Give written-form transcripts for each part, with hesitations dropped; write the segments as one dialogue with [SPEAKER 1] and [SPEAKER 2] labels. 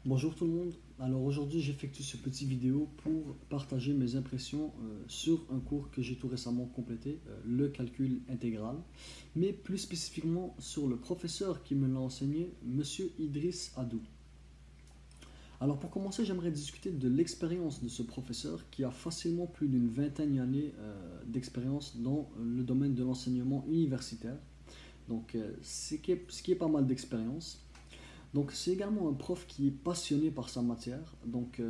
[SPEAKER 1] Bonjour tout le monde. Alors aujourd'hui j'effectue ce petit vidéo pour partager mes impressions sur un cours que j'ai tout récemment complété, le calcul intégral, mais plus spécifiquement sur le professeur qui me l'a enseigné, Monsieur Idriss Adou. Alors pour commencer, j'aimerais discuter de l'expérience de ce professeur qui a facilement plus d'une vingtaine d'années d'expérience dans le domaine de l'enseignement universitaire. Donc ce qui est pas mal d'expérience. Donc c'est également un prof qui est passionné par sa matière. Donc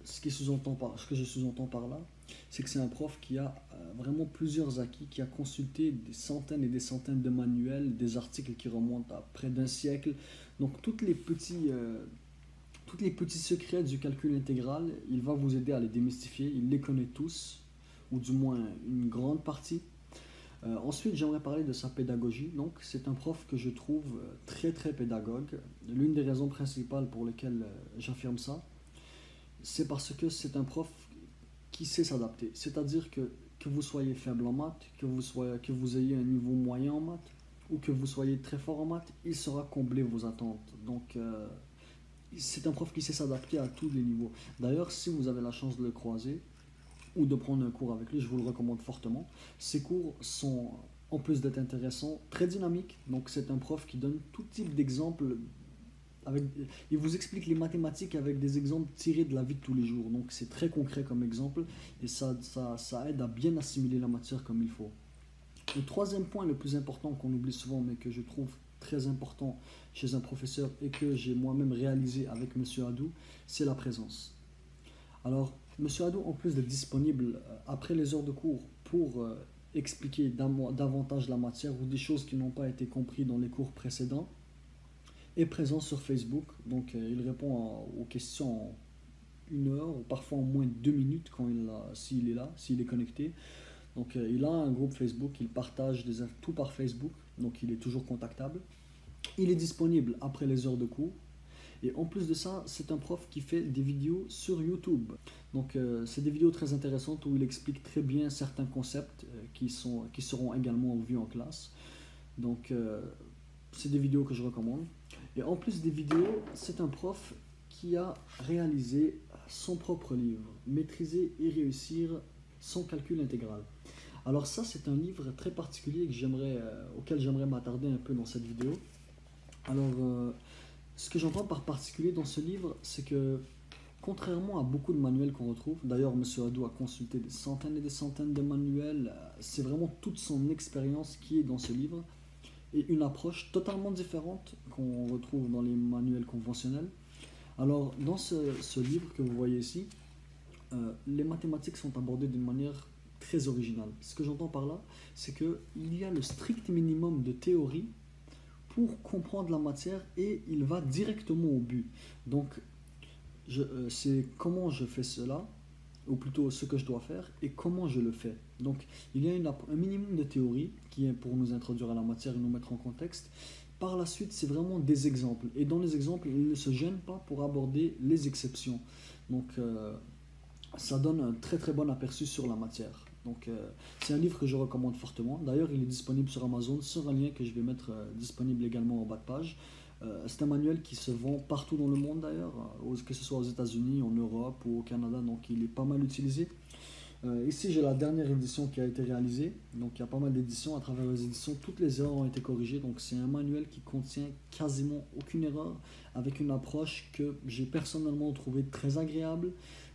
[SPEAKER 1] ce que je sous-entends par là, c'est que c'est un prof qui a vraiment plusieurs acquis, qui a consulté des centaines et des centaines de manuels, des articles qui remontent à près d'un siècle. Donc tous les petits secrets du calcul intégral, il va vous aider à les démystifier. Il les connaît tous, ou du moins une grande partie. Ensuite, j'aimerais parler de sa pédagogie. Donc, c'est un prof que je trouve très très pédagogue. L'une des raisons principales pour lesquelles j'affirme ça, c'est parce que c'est un prof qui sait s'adapter. C'est-à-dire que vous soyez faible en maths, que vous ayez un niveau moyen en maths, ou que vous soyez très fort en maths, il saura combler vos attentes. Donc, c'est un prof qui sait s'adapter à tous les niveaux. D'ailleurs, si vous avez la chance de le croiser, ou de prendre un cours avec lui, je vous le recommande fortement. Ces cours sont, en plus d'être intéressants, très dynamiques. Donc c'est un prof qui donne tout type d'exemples. Avec, il vous explique les mathématiques avec des exemples tirés de la vie de tous les jours. Donc c'est très concret comme exemple et ça aide à bien assimiler la matière comme il faut. Le troisième point le plus important qu'on oublie souvent mais que je trouve très important chez un professeur et que j'ai moi-même réalisé avec Monsieur Adou, c'est la présence. Alors, Monsieur Adou, en plus d'être disponible après les heures de cours pour expliquer davantage la matière ou des choses qui n'ont pas été comprises dans les cours précédents, est présent sur Facebook. Donc, il répond aux questions en une heure ou parfois en moins de 2 minutes s'il est là, s'il est connecté. Donc, il a un groupe Facebook, il partage tout par Facebook, donc il est toujours contactable. Il est disponible après les heures de cours. Et en plus de ça, c'est un prof qui fait des vidéos sur YouTube. Donc, c'est des vidéos très intéressantes où il explique très bien certains concepts qui seront également vus en classe. Donc, c'est des vidéos que je recommande. Et en plus des vidéos, c'est un prof qui a réalisé son propre livre, Maîtriser et réussir son calcul intégral. Alors ça, c'est un livre très particulier auquel j'aimerais m'attarder un peu dans cette vidéo. Alors, ce que j'entends par particulier dans ce livre, c'est que contrairement à beaucoup de manuels qu'on retrouve, d'ailleurs Monsieur Adou a consulté des centaines et des centaines de manuels, c'est vraiment toute son expérience qui est dans ce livre et une approche totalement différente qu'on retrouve dans les manuels conventionnels. Alors dans ce livre que vous voyez ici, les mathématiques sont abordées d'une manière très originale. Ce que j'entends par là, c'est qu'il y a le strict minimum de théorie pour comprendre la matière et il va directement au but. Donc, c'est comment je fais cela, ou plutôt ce que je dois faire et comment je le fais. Donc, il y a un minimum de théorie qui est pour nous introduire à la matière et nous mettre en contexte. Par la suite, c'est vraiment des exemples. Et dans les exemples, il ne se gêne pas pour aborder les exceptions. Donc, ça donne un très très bon aperçu sur la matière. Donc, c'est un livre que je recommande fortement. D'ailleurs, il est disponible sur Amazon sur un lien que je vais mettre disponible également en bas de page. C'est un manuel qui se vend partout dans le monde d'ailleurs, que ce soit aux États-Unis, en Europe ou au Canada, donc il est pas mal utilisé. Ici, j'ai la dernière édition qui a été réalisée, donc il y a pas mal d'éditions. À travers les éditions, toutes les erreurs ont été corrigées, donc c'est un manuel qui contient quasiment aucune erreur, avec une approche que j'ai personnellement trouvée très agréable.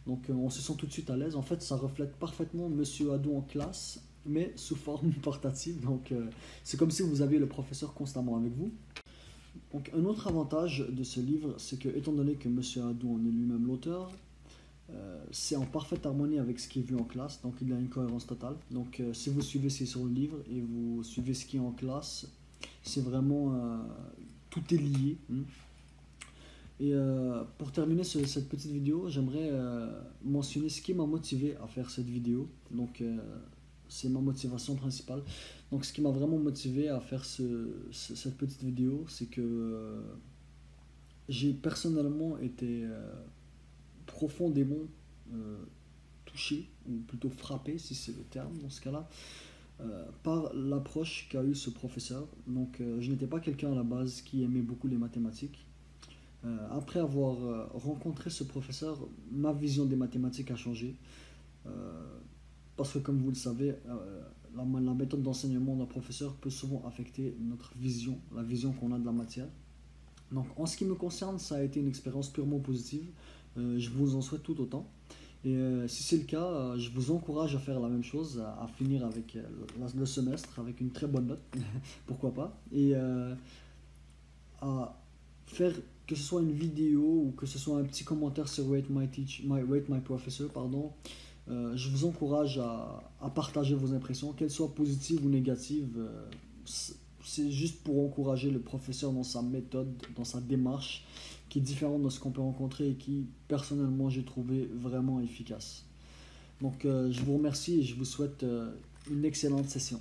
[SPEAKER 1] Donc on se sent tout de suite à l'aise. En fait, ça reflète parfaitement Monsieur Adou en classe, mais sous forme portative. Donc c'est comme si vous aviez le professeur constamment avec vous. Donc un autre avantage de ce livre, c'est que étant donné que Monsieur Adou en est lui-même l'auteur, c'est en parfaite harmonie avec ce qui est vu en classe, donc il y a une cohérence totale. Donc si vous suivez ce qui est sur le livre et vous suivez ce qui est en classe, c'est vraiment tout est lié. Et pour terminer cette petite vidéo, j'aimerais mentionner ce qui m'a motivé à faire cette vidéo. Donc c'est ma motivation principale. Donc ce qui m'a vraiment motivé à faire cette petite vidéo, c'est que j'ai personnellement été profondément euh, touché, ou plutôt frappé si c'est le terme dans ce cas-là, par l'approche qu'a eu ce professeur. Donc je n'étais pas quelqu'un à la base qui aimait beaucoup les mathématiques. Après avoir rencontré ce professeur, ma vision des mathématiques a changé. Euh, Parce que comme vous le savez, la méthode d'enseignement d'un professeur peut souvent affecter notre vision, la vision qu'on a de la matière. Donc en ce qui me concerne, ça a été une expérience purement positive. Je vous en souhaite tout autant. Et si c'est le cas, je vous encourage à faire la même chose, à finir avec le semestre avec une très bonne note, pourquoi pas, et à faire que ce soit une vidéo ou que ce soit un petit commentaire sur Rate My Professor, pardon. Je vous encourage à partager vos impressions, qu'elles soient positives ou négatives. C'est juste pour encourager le professeur dans sa méthode, dans sa démarche, qui est différente de ce qu'on peut rencontrer et qui, personnellement, j'ai trouvé vraiment efficace. Donc, je vous remercie et je vous souhaite une excellente session.